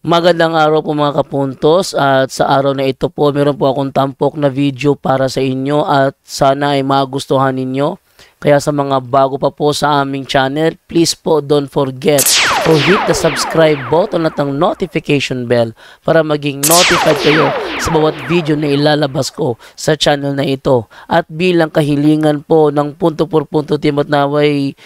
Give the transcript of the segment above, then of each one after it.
Magandang araw po mga kapuntos, at sa araw na ito po meron po akong tampok na video para sa inyo at sana ay magustuhan ninyo. Kaya sa mga bago pa po sa aming channel, please po don't forget to hit the subscribe button at ang notification bell para maging notified kayo sa bawat video na ilalabas ko sa channel na ito. At bilang kahilingan po ng punto por punto team at naway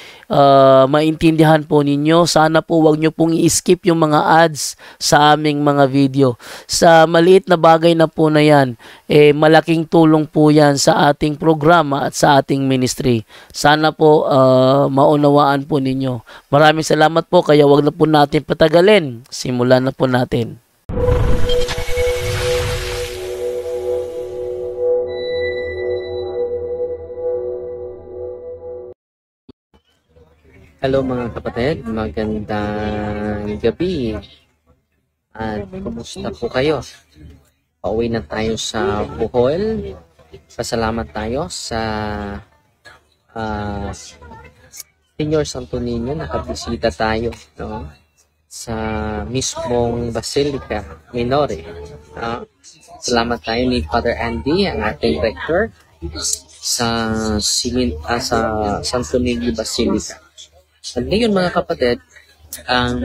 maintindihan po ninyo, sana po wag nyo pong i-skip yung mga ads sa aming mga video. Sa maliit na bagay na po na yan, malaking tulong po yan sa ating programa at sa ating ministry. Sana po maunawaan po ninyo. Maraming salamat po, kaya wag na po natin patagalin. Simulan na po natin. Hello mga kapatid, magandang gabi. At kumusta po kayo? Pauwi na tayo sa Bohol. Pasalamat tayo sa Senior Santo Niño. Nakabisita tayo, no? Sa mismong Basilica Minore. Salamat tayo ni Father Andy, ang ating rector sa Santo Niño Basilica. At ngayon mga kapatid, ang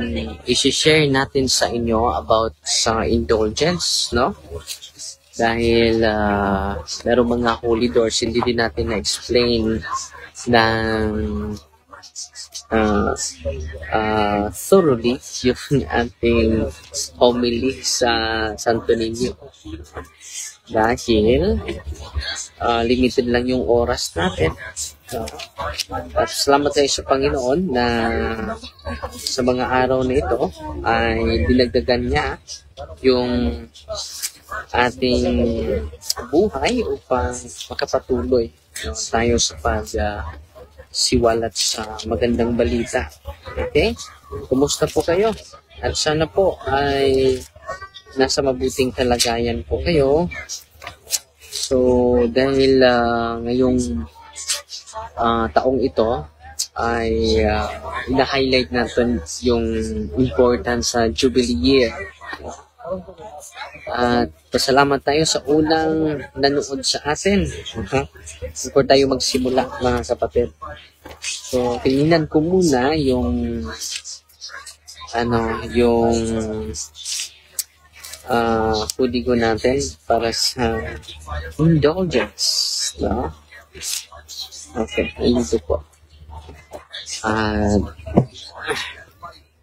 i-share natin sa inyo about sa indulgence, no? Dahil meron mga holy doors, hindi din natin na-explain ng thoroughly yung ating homily sa Santo Niño. Dahil limited lang yung oras natin. At salamat tayo sa Panginoon na sa mga araw na ito ay dinagdagan niya yung ating buhay upang makapatuloy tayo sa pagsiwalat sa magandang balita. Okay? Kumusta po kayo? At sana po ay nasa mabuting kalagayan po kayo. So, dahil ngayong taong ito ay ina-highlight natin yung importance sa Jubilee Year. At pasalamat tayo sa unang nanood sa atin. Before tayo magsimula mga kapatid. So, tingnan ko muna yung hudigo natin para sa indulgence, no? Okay, ito po. At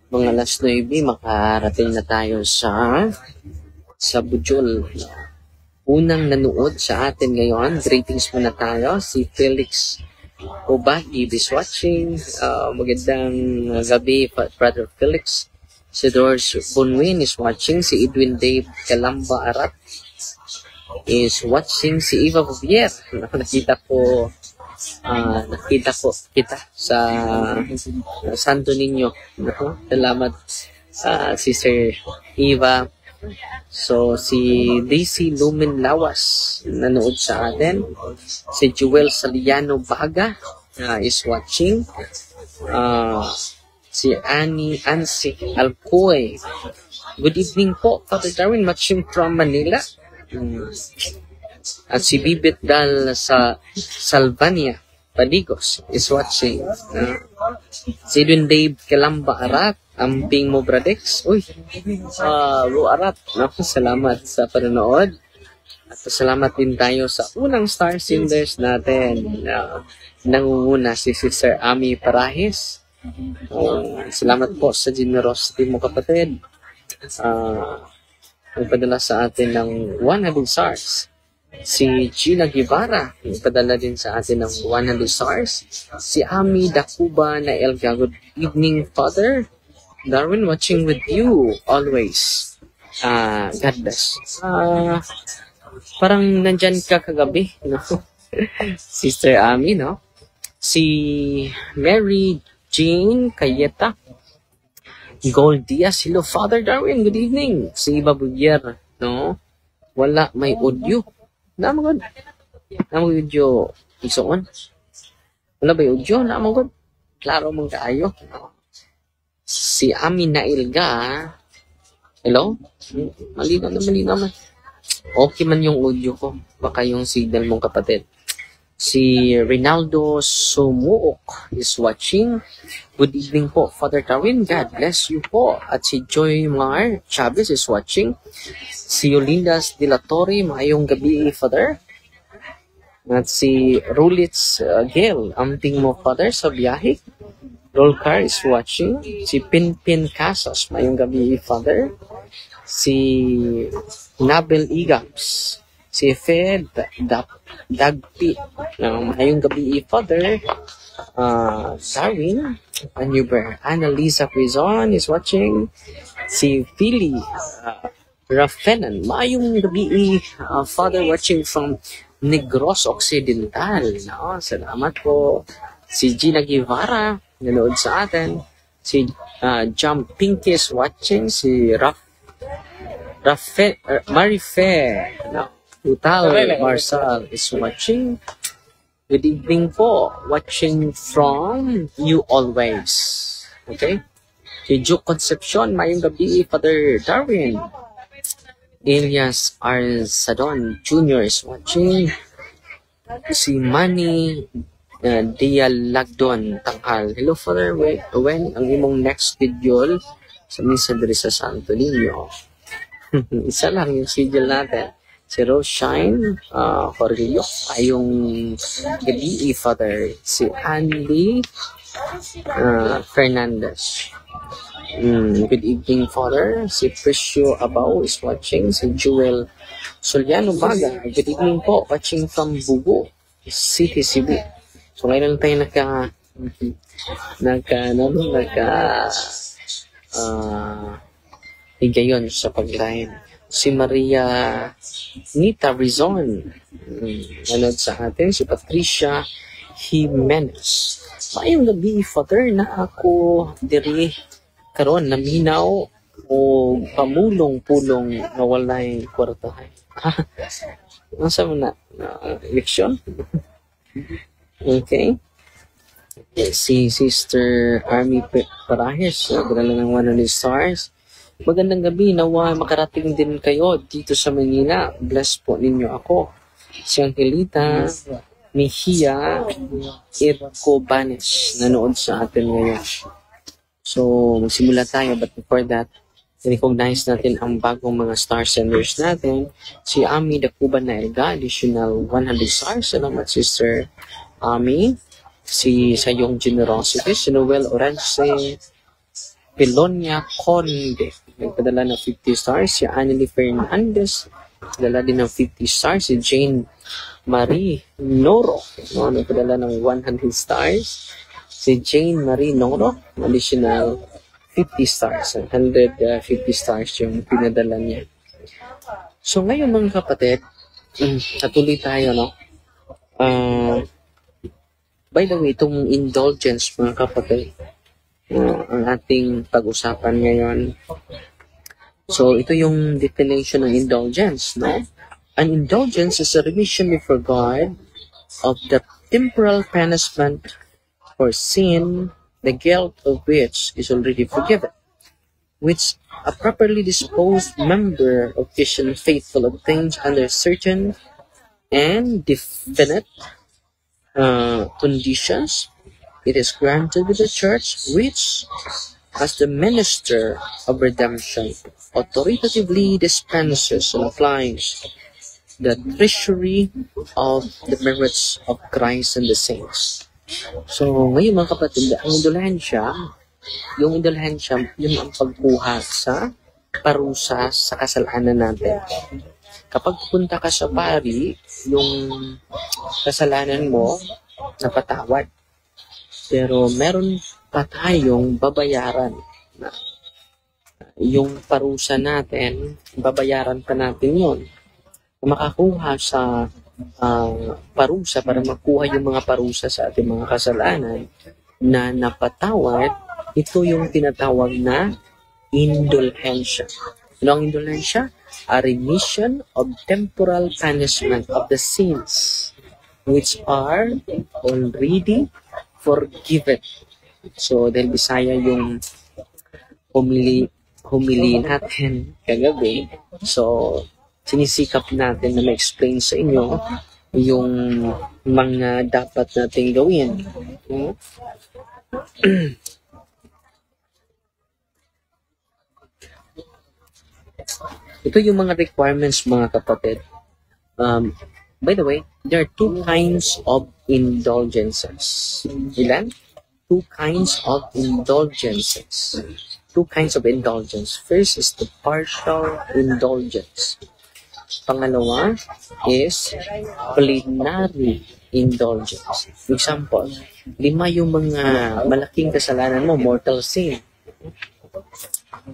mga alas 9, makarating na tayo sa Bujol. Unang nanood sa atin ngayon, greetings muna tayo. Si Felix Obagi is watching. Magandang gabi, Brother Felix. Si Doris Bunwin is watching. Si Edwin Dave Calamba Arat is watching. Si Eva Bouvier, nakita ko kita sa Santo Niño. Salamat Sister Eva. So si Daisy Lumen Lawas nanood sa atin. Si Joel Saliano Baga is watching. Si Ansi Alcoy. Good evening po, Father Darwin, watching from Manila. At si Bibit Dal sa Salvania Padigos is watching. Si Edwin Dave Calamba Arat, Amping mo Bradex. Uy, Ro Arat. Salamat sa panonood. At salamat din tayo sa unang star senders natin. Nangunguna si Sister Ami Parahis. Salamat po sa generosity mo kapatid. Nagpadala sa atin ng 100 stars. Si Gina Guevara, nagpadala din sa atin ng 100 stars. Si Ami Dakuba na Elga, good evening Father Darwin, watching with you always. God bless. Parang nandyan ka kagabi, no? Sister Ami, no? Si Mary Jane Cayeta Gold Diaz, hello Father Darwin, good evening. Si Iba Buyer, no? Wala, may audio. Namagod audio isuon. Wala ba yung audio? Namagod. Klaro mong kaayo. Si Ami Nailga, Hello? Malinaw na, malinaw na. Okay man yung audio ko. Baka yung signal mong kapatid. Si Rinaldo Sumuok is watching. Good evening po, Father Darwin. God bless you po. At si Joy Mar Chavez is watching. Si Yolindas De La Torre, maayong gabi, Father. At si Rulitz Gail, amping mo, Father, sa biyahe. Rolcar is watching. Si Pinpin Casas, maayong gabi, Father. Si Nabel Igams. Si Fed Dagpi, maayong gabi, Father. Darwin, Anuber, Annalisa Quizon is watching. Si Philly Raffenan, maayong gabi, Father, watching from Negros Occidental. No? Salamat po. Si Gina Guevara, nanood sa atin. Si Jump Pinky is watching. Si Marife, no? Utal Marsal is watching. Good evening po. Watching from You Always. Okay? Si Juke Concepcion, mayong gabi, Father Darwin. Elias Arsadon Jr. is watching. Si Manny Dialagdon Tanghal. Hello, Father. When ang imong next schedule sa misa diri sa Santo Niño? Isa lang yung schedule natin. Si Rosshine Corrillo, ayong gabi, Father. Si Andy Fernandez. Good evening, Father. Si Priscio Abao is watching. Si Jewel Soliano Baga. Good evening po. Watching from Bugo City, Cebu. So ngayon lang tayo higayon sa pag-live. Si Maria Nita Rizon, nanood sa atin. Si Patricia Jimenez. Mayong gabi, Father, na ako diri karon naminaw o pamulong-pulong na walay kwartahay. Ano sa mga eleksyon? Okay. Si Sister Army Parajes, nagdala ng 100 stars. Magandang gabi, nawa makarating din kayo dito sa Manila. Bless po ninyo ako. Si Angelita Mejia Ircobanes, nanood sa atin ngayon. So, magsimula tayo. But before that, recognize natin ang bagong mga star senders natin. Si Ami Dacuban na Elga, additional 100 stars. Salamat, Sister Ami. Si Sayong Generosity, si Noel Orange, Pilonia Conde, nagpadala ng 50 stars. Si Anneli Fernandez, nagpadala din ng 50 stars. Si Jane Marie Noro, nagpadala ng 100 stars. Si Jane Marie Noro, additional 50 stars. 150 stars yung pinadala niya. So ngayon mga kapatid, natuloy tayo, no? By the way, itong indulgence mga kapatid, ang ating pag-usapan ngayon. So, ito yung definition ng indulgence, no? An indulgence is a remission before God of the temporal punishment for sin, the guilt of which is already forgiven, which a properly disposed member of Christian faithful obtains under certain and definite conditions. It is granted to the church, which, as the minister of redemption, authoritatively dispenses and applies the treasury of the merits of Christ and the saints. So, ngayon mga kapatid, ang indulhensya, yun ang pagkuha sa parusa sa kasalanan natin. Kapag punta ka sa pari, yung kasalanan mo, napatawad. Pero meron pa tayong babayaran. Yung parusa natin, babayaran pa natin yun. Makakuha sa parusa, para makuha yung mga parusa sa ating mga kasalanan na napatawad, ito yung tinatawag na indulhensya. Ano ang indulhensya? A remission of temporal punishment of the sins which are already forgiven. So, dahil Bisaya yung humili natin kagabi. So, sinisikap natin na ma-explain sa inyo yung mga dapat nating gawin. Ito yung mga requirements, mga kapatid. By the way, there are two kinds of indulgences. Ilan? Two kinds of indulgences. Two kinds of indulgence. First is the partial indulgence. Pangalawa is plenary indulgence. Example, 5 yung mga malaking kasalanan mo, mortal sin.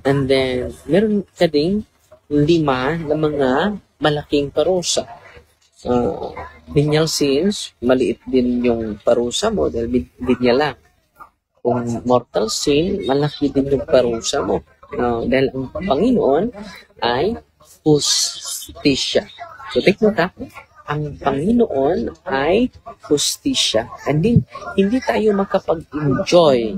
And then, meron ka ding 5 na mga malaking parusa. Venial sins, maliit din yung parusa mo dahil venial lang. Kung mortal sin, malaki din yung parusa mo. Dahil ang Panginoon ay justisya. So, take note ha, ang Panginoon ay justisya. And then, hindi tayo makapag-enjoy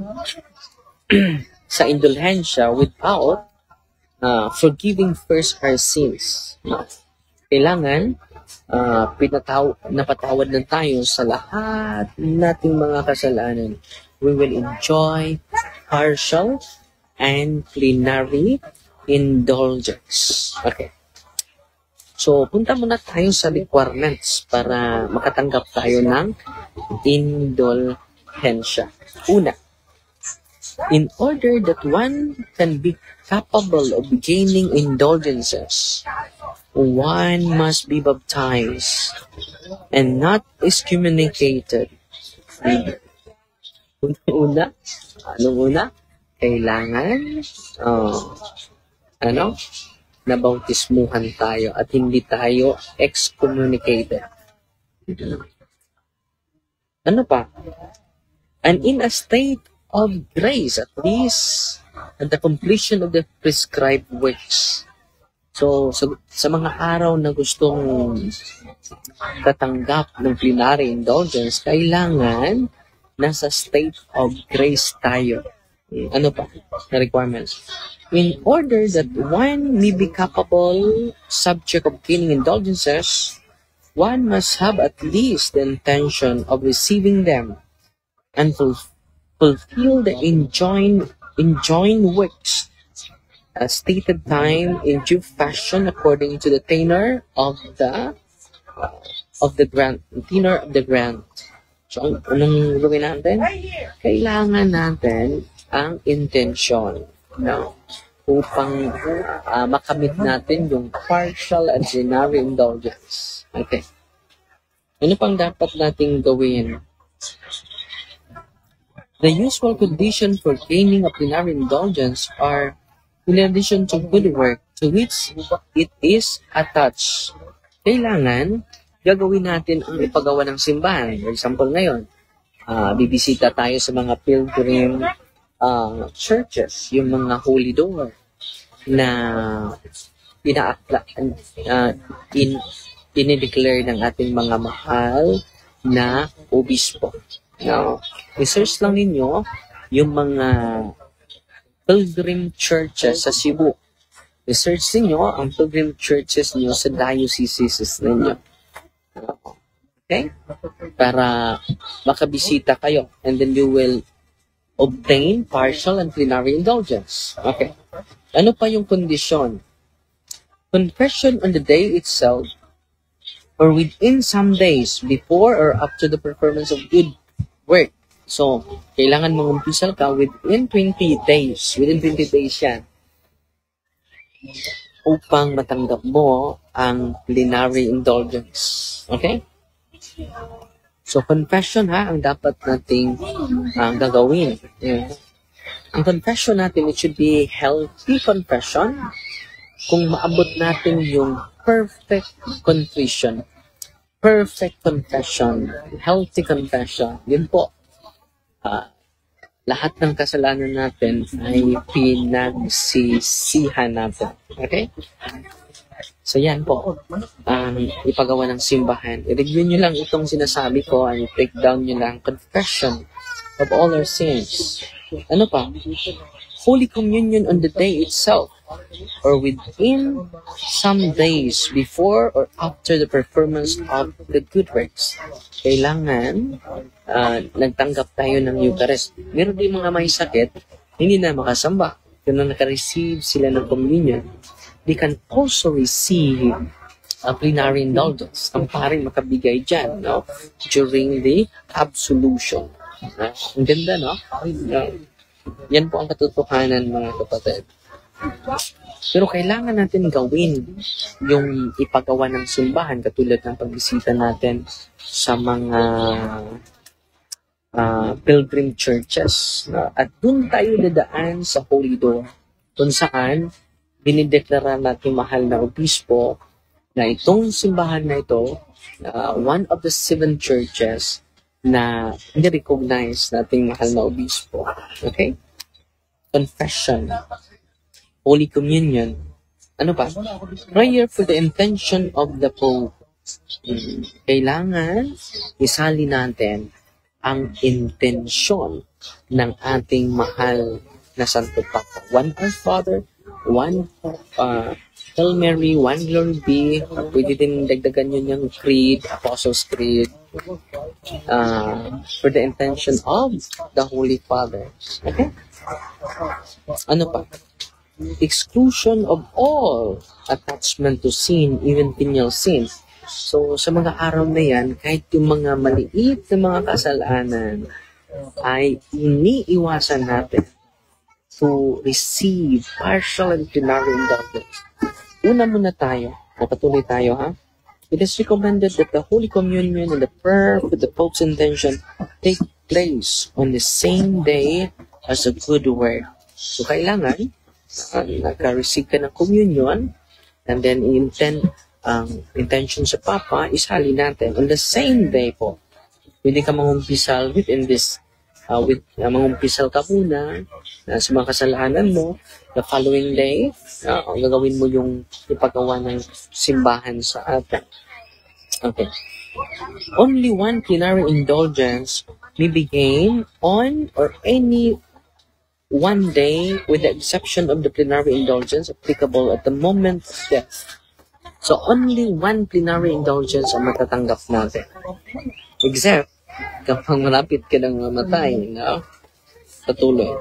sa indulhensya without forgiving first our sins. Kailangan napatawad na tayo sa lahat nating mga kasalanan. We will enjoy partial and plenary indulgence. Okay. So, punta muna tayo sa requirements para makatanggap tayo ng indulhensya. Una, in order that one can be capable of gaining indulgences, one must be baptized and not excommunicated. Anong una? Kailangan, nabautismuhan tayo at hindi tayo excommunicated. Ano pa? And in a state of grace, at least at the completion of the prescribed works. So, sa mga araw na gustong katanggap ng plenary indulgence, kailangan nasa state of grace tayo. Ano pa na requirements? In order that one may be capable subject of gaining indulgences, one must have at least the intention of receiving them and fulfill the enjoined works as stated time in due fashion according to the tenor of the grant. So, anong gawin natin? Kailangan natin ang intention, upang makamit natin yung partial and plenary indulgence. Okay. Ano pang dapat nating gawin? The usual condition for gaining a plenary indulgence are, in addition to good work to which it is attached, kailangan gagawin natin ang ipagawa ng simbahan. For example, ngayon, bibisita tayo sa mga pilgrim churches, yung mga holy door na dinideclare ng ating mga mahal na obispo. Now, research lang ninyo yung mga pilgrim churches sa Cebu. Research ninyo ang pilgrim churches niyo sa dioceses ninyo. Okay? Para makabisita kayo and then you will obtain partial and plenary indulgence. Okay. Ano pa yung kondisyon? Confession on the day itself or within some days before or after the performance of good work. So, kailangan mag-umpisal ka within 20 days. Within 20 days yan. Upang matanggap mo ang plenary indulgence. Okay? So, confession ang dapat nating gagawin. Yeah. Ang confession natin, it should be healthy confession. Kung maabot natin yung perfect contrition, perfect confession, healthy confession, yun po. Lahat ng kasalanan natin ay pinagsisihan natin. Okay? So yan po, ipagawa ng simbahan. I-review nyo lang itong sinasabi ko and take down nyo lang confession of all our sins. Ano pa? Holy Communion on the day itself, or within some days before or after the performance of the good works. Kailangan nagtanggap tayo ng Eucharist. Meron din mga may sakit, hindi na makasamba. Kung na naka-receive sila ng communion, they can also receive a plenary indulgence. Ang paring makabigay dyan, no? During the absolution. Ang ganda, no? Yan po ang katotohanan, mga kapatid. Pero kailangan natin gawin yung ipagawa ng simbahan, katulad ng pagbisita natin sa mga pilgrim churches. At dun tayo dadaan sa Holy Door, kung saan dinideklara natin mahal na obispo na itong simbahan na ito, one of the 7 churches na ni-recognize nating mahal na obispo. Okay? Confession. Holy Communion. Ano pa? Prayer for the intention of the Pope. Kailangan isali natin ang intensyon ng ating mahal na Santo Papa. One Our Father, one Hail Mary, one Glory Be. Pwede din dagdagan yun yung Creed, Apostles' Creed. For the intention of the Holy Father. Okay? Ano pa? Exclusion of all attachment to sin, even venial sin. So, sa mga araw na yan, kahit yung mga maliit na mga kasalanan ay iniiwasan natin to receive partial and plenary indulgence. Una muna tayo, mapatuloy tayo, ha? It is recommended that the Holy Communion and the prayer for the Pope's intention take place on the same day as a good work. So, kailangan naka-receive ka ng communion and then ang intention sa Papa, isali natin on the same day po. Pwede ka mangumpisal within this, mangumpisal ka muna sa mga kasalanan mo. The following day, gagawin mo yung ipagawa ng simbahan sa atin. Okay. Only one plenary indulgence may be gained on or any one day with the exception of the plenary indulgence applicable at the moment of death. So, only one plenary indulgence ang matatanggap natin. Except, kapag malapit ka ng mamatay, no? Patuloy.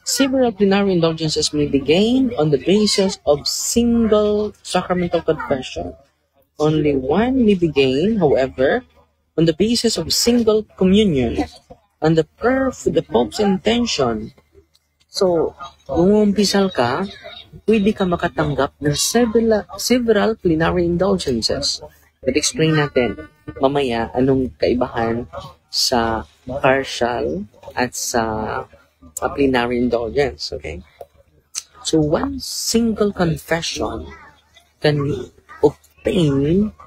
Several plenary indulgences may be gained on the basis of single sacramental confession. Only one may be gained, however, on the basis of single communion, on the prayer for the Pope's intention. So, kung umpisal ka, pwede ka makatanggap ng several plenary indulgences. But explain natin mamaya anong kaibahan sa partial at sa plenary indulgence. Okay? So, one single confession can obtain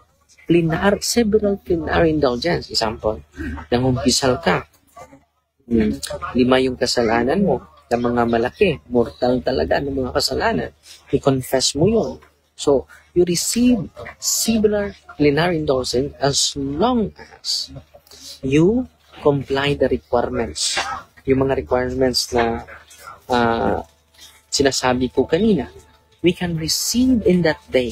several plenary indulgence. Example, nangumpisal ka. 5 yung kasalanan mo. Na mga malaki, mortal talaga ng mga kasalanan. I-confess mo yun. So, you receive similar plenary indulgence as long as you comply the requirements. Yung mga requirements na sinasabi ko kanina, we can receive in that day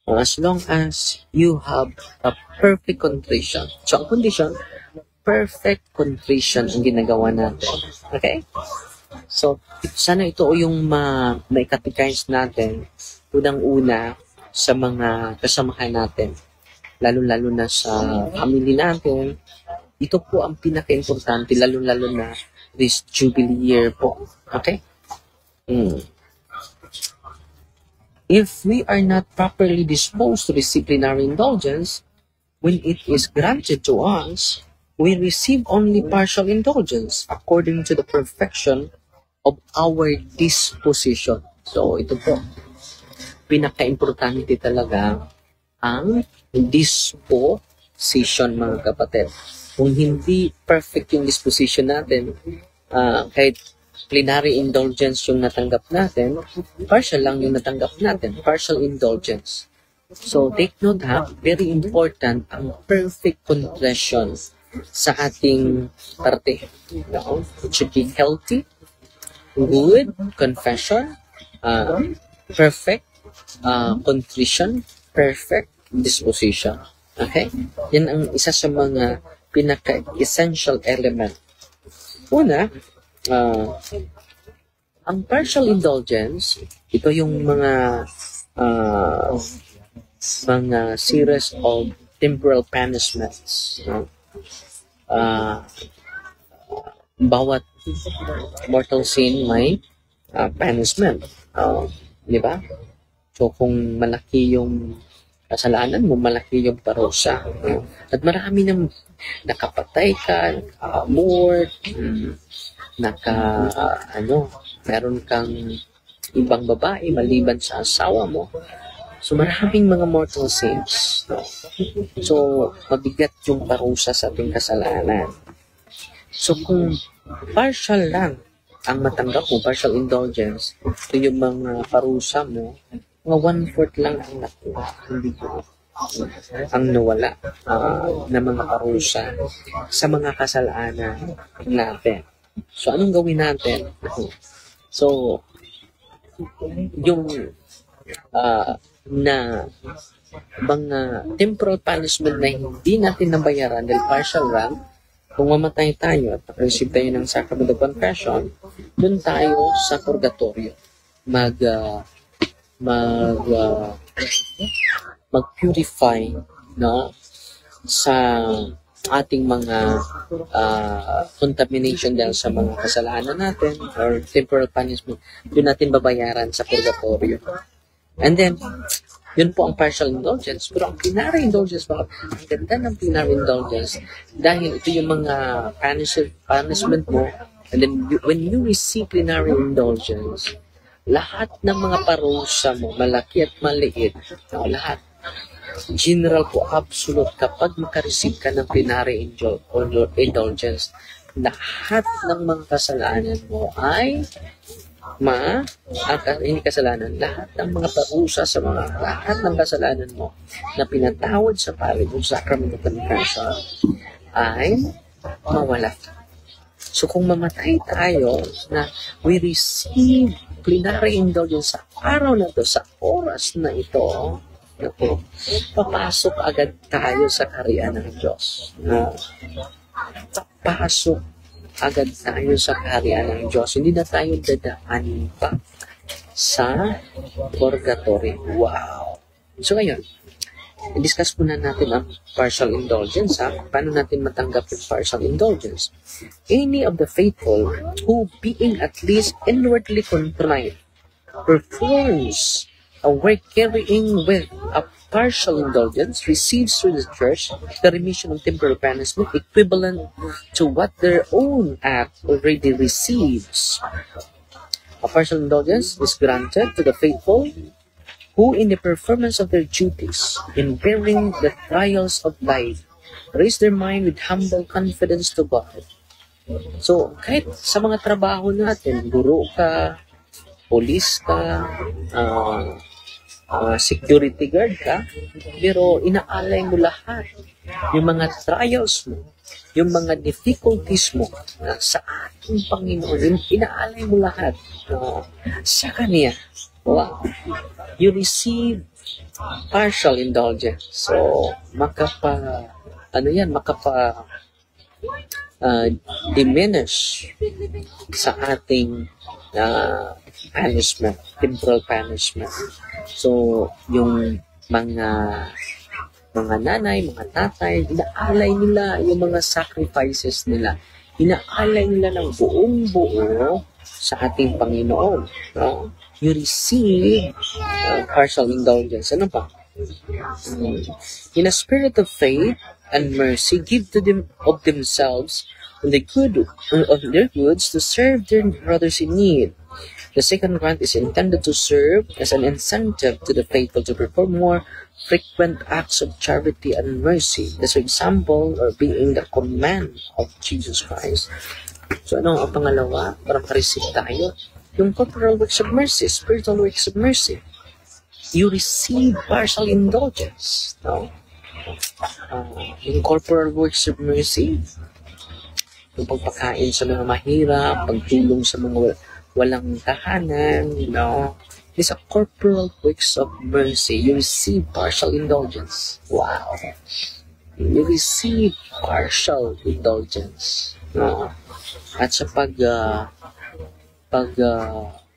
as long as you have a perfect contrition. So, ang condition, perfect contrition ang ginagawa natin. Okay? So, sana ito yung ma-catechize natin unang-una sa mga kasamahan natin. Lalo-lalo na sa family natin. Ito po ang pinaka-importante, lalo-lalo na this Jubilee year po. Okay? If we are not properly disposed to receive plenary indulgence, when it is granted to us, we receive only partial indulgence according to the perfection of our disposition. So, ito po, pinaka-importante talaga ang disposition, mga kapatid. Kung hindi perfect yung disposition natin, kahit plenary indulgence yung natanggap natin, partial lang yung natanggap natin, partial indulgence. So, take note ha, very important ang perfect contrition sa ating parte. No? It should be healthy. good confession, perfect contrition, perfect disposition. Okay? Yan ang isa sa mga pinaka-essential element. Una, ang partial indulgence, ito yung mga series of temporal punishments. Bawat mortal sin may punishment. Di ba? So, kung malaki yung kasalanan mo, malaki yung parusa. At marami nang nakapatay ka, naka-abort, meron kang ibang babae maliban sa asawa mo. So, maraming mga mortal sins. No? So, mabigat yung parusa sa ating kasalanan. So, kung partial lang ang matanggap mo, partial indulgence, ito yung mga parusa mo, mga 1/4 lang ang nakuha. Hindi ko ang nawala na mga parusa sa mga kasalanan natin. So, anong gawin natin? So, yung na mga temporal punishment na hindi natin nabayaran dahil partial lang, kung mamatay tayo at receive tayo ng sacrament of confession, dun tayo sa purgatorio mag-purify sa ating mga contamination dahil sa mga kasalanan natin or temporal punishment, doon natin babayaran sa purgatorio. And then, yun po ang partial indulgence. Pero ang plenary indulgence, ang ganda ng plenary indulgence, dahil ito yung mga punishment mo, and then when you receive plenary indulgence, lahat ng mga parusa mo, malaki at maliit, lahat, general po, absolute, kapag makareceive ka ng plenary indulgence, lahat ng mga kasalanan mo ay hindi kasalanan, lahat ng mga parusa sa lahat ng kasalanan mo na pinatawad sa pari ng sacrament of confession ay mawala. So kung mamatay tayo na we receive plenary indulgence sa araw na ito, sa oras na ito, papasok agad tayo sa kaharian ng Diyos. Papasok agad tayo sa kaharian ng Diyos. Hindi na tayo dadaan pa sa purgatory. Wow! So ngayon, i-discuss muna natin ang partial indulgence. Paano natin matanggap yung partial indulgence? Any of the faithful who, being at least inwardly contrite, performs a work carrying with a partial indulgence, receives through the church the remission of temporal punishment equivalent to what their own act already receives. A partial indulgence is granted to the faithful who, in the performance of their duties, in bearing the trials of life, raise their mind with humble confidence to God. So, kahit sa mga trabaho natin, guro ka, police ka, security guard ka, pero inaalay mo lahat yung mga trials mo, yung mga difficulties mo sa ating Panginoon, inaalay mo lahat sa Kanya. Wow. You receive partial indulgence. So, diminish sa ating punishment, temporal punishment. So, yung mga nanay, mga tatay, inaalay nila yung mga sacrifices nila. Inaalay nila ng buong-buo sa ating Panginoon. No? You receive partial indulgence. Ano pa? In a spirit of faith and mercy, give to them of themselves and the good of their goods to serve their brothers in need. The second grant is intended to serve as an incentive to the faithful to perform more frequent acts of charity and mercy. As example, or being the command of Jesus Christ. So, ano ang pangalawa? Para ma-receive tayo. Yung corporal works of mercy, spiritual works of mercy. You receive partial indulgence. No? Yung corporal works of mercy, yung pagpakain sa mga mahirap, pagtulong sa mga walang tahanan, These are corporal works of mercy. You receive partial indulgence. Wow. You receive partial indulgence. At sa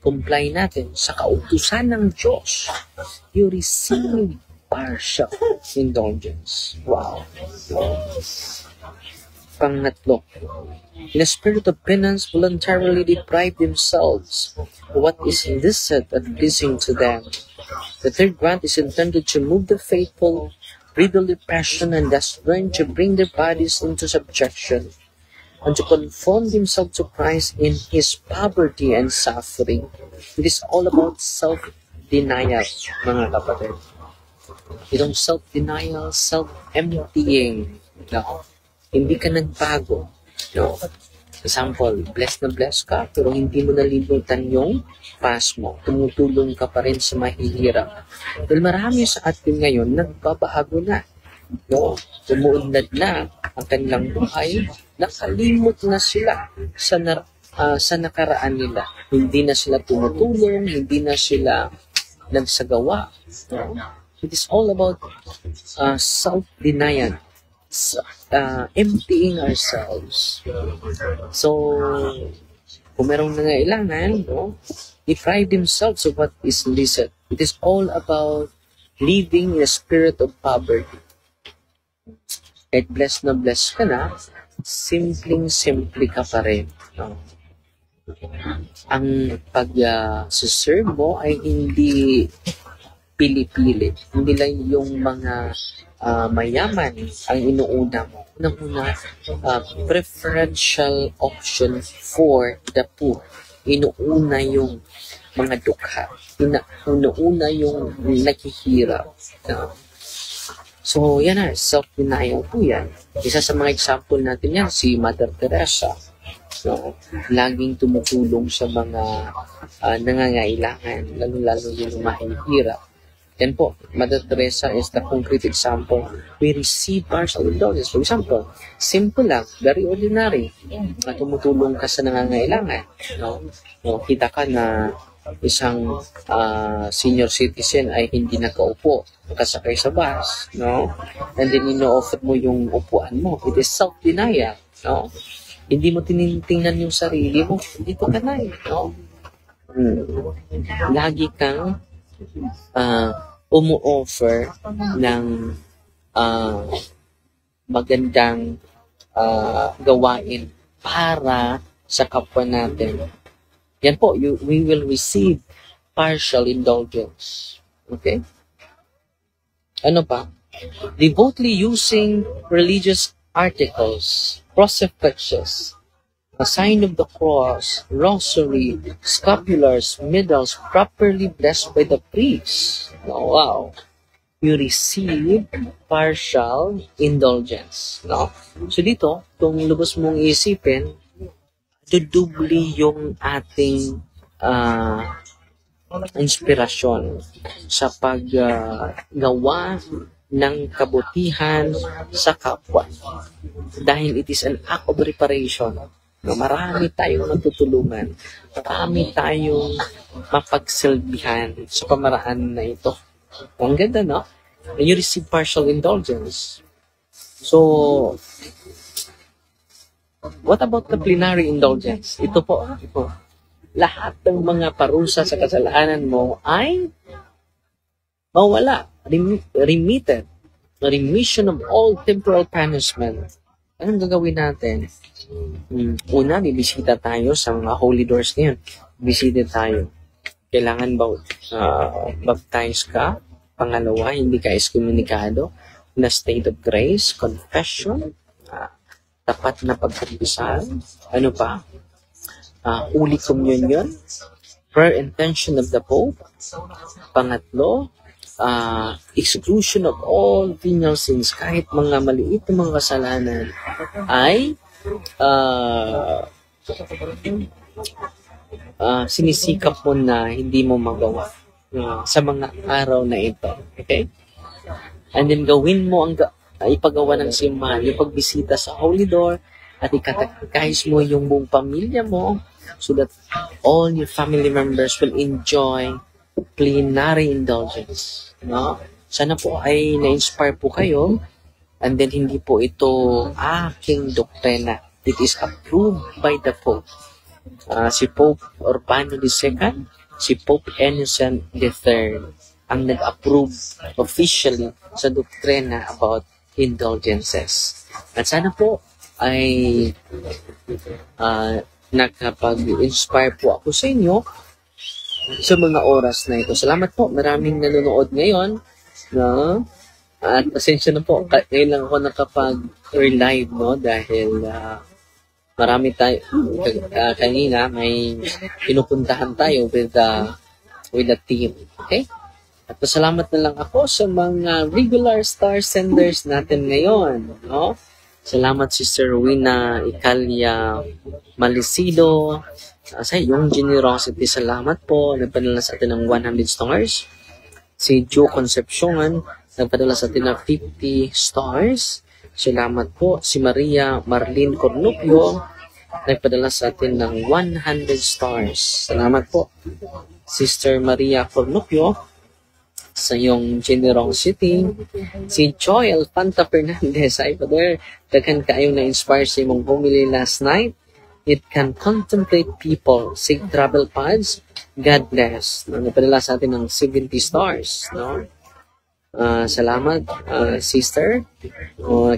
comply natin sa kautusan ng Diyos, you receive partial indulgence. Wow. Pangatlo, in a spirit of penance, voluntarily deprive themselves of what is illicit and pleasing to them. The third grant is intended to move the faithful, bridle their passion, and thus learn to bring their bodies into subjection, and to conform themselves to Christ in His poverty and suffering. It is all about self-denial, mga kapatid. Itong self-denial, self-emptying. Hindi ka nagbago. Example, blessed na blessed ka, pero hindi mo nalimutan yung past mo. Tumutulong ka pa rin sa mahihirap. Dahil marami sa atin ngayon, nagbabago na. Umuunlad na ang kanilang buhay, nakalimot na sila sa nakaraan nila. Hindi na sila tumutulong, hindi na sila nagsagawa. It is all about self-denial, emptying ourselves. So, kung merong nangailangan, deprive themselves of what is illicit. It is all about living in a spirit of poverty. Kahit blessed na blessed ka na, simpleng-simple ka pa rin. Ang pag-serve mo ay hindi pili-pili. Hindi lang yung mga mayaman ang inuuna mo. Unang-una, preferential option for the poor. Inuuna yung mga dukha. Inuuna yung naghihirap. So, yan na, self-denial po yan. Isa sa mga example natin yan, si Mother Teresa. Laging tumutulong sa mga nangangailangan, lalo-lalo yung mahihirap. Yan po, Mother Teresa is the concrete example. We receive partial indulgence. For example, simple lang, very ordinary. Tumutulong ka sa nangangailangan. Kita ka na isang senior citizen ay hindi nakaupo, nakasakay sa bus, and then ino-offer mo yung upuan mo. It is self-denial, Hindi mo tinitingnan yung sarili mo, dito ka na, Lagi kang umu-offer ng magandang gawain para sa kapwa natin. Yan po, we will receive partial indulgence. Okay? Ano pa? Devoutly using religious articles, crucifixes, a sign of the cross, rosary, scapulars, medals, properly blessed by the priest. Oh, wow. You receive partial indulgence. So dito, kung lubos mong isipin, dudubli yung ating inspirasyon sa paggawa ng kabutihan sa kapwa. Dahil it is an act of reparation. Marami tayong matutulungan. Marami tayong mapagsilbihan sa pamaraan na ito. Ang ganda, no? And you receive partial indulgence. So, what about the plenary indulgence? Ito po. Lahat ng mga parusa sa kasalanan mo ay mawala. Remitted. Remission of all temporal punishment. Anong gagawin natin? Una, bibisita tayo sa mga holy doors ngayon. Bisita tayo. Kailangan ba baptize ka? Pangalawa, hindi ka excommunicado. Na state of grace, confession, tapat na pagkumpisal. Ano pa? Holy communion, prayer intention of the Pope. Pangatlo, exclusion of all venial sins, kahit mga maliit na mga kasalanan ay sinisikap mo na hindi mo magawa sa mga araw na ito. Okay? And then gawin mo ipagawa ng simbahan, yung pagbisita sa Holy Door, at ikatakais mo yung buong pamilya mo, so that all your family members will enjoy plenary indulgence. No? Sana po ay na-inspire po kayo, and then hindi po ito aking doktrina. It is approved by the Pope. Si Pope Urbano II, si Pope Innocent III ang nag-approve officially sa doktrina about indulgences. At sana po ay nakapag-inspire po ako sa inyo sa mga oras na ito. Salamat po. Maraming nanonood ngayon. No? At pasensya na po. Ngayon lang ako nakapag-relive, no? Dahil marami tayo. Kanina may pinupuntahan tayo with the team. Okay? At pasalamat na lang ako sa mga regular star senders natin ngayon. No? Salamat Sister Rowena Icalia Malisido. Sa iyong generosity, salamat po. Nagpadala sa atin ng 100 stars. Si Joe Concepcion, nagpadala sa atin ng 50 stars. Salamat po. Si Maria Marlene Cornupio, nagpadala sa atin ng 100 stars. Salamat po. Sister Maria Cornupio, sa iyong generosity. Si Joel Fanta Fernandez, ay Father, daghan kaayo na-inspire sa imong homily last night. It can contemplate people. Sig Travel Pods, God bless. Napadala sa atin ng 70 stars. No? Salamat, sister.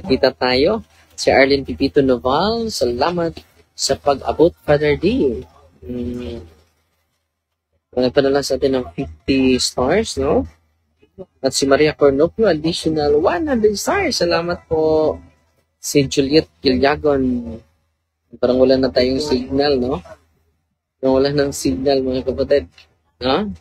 Kita tayo. Si Arlene Pipito Noval, salamat sa pag-abot, Father D. Napadala sa atin ng 50 stars, no? At si Maria Cornopio, additional 100 stars. Salamat po. Si Juliet Gilyagon, parang wala na tayong signal, no? Parang wala ng signal, mga kapatid. No?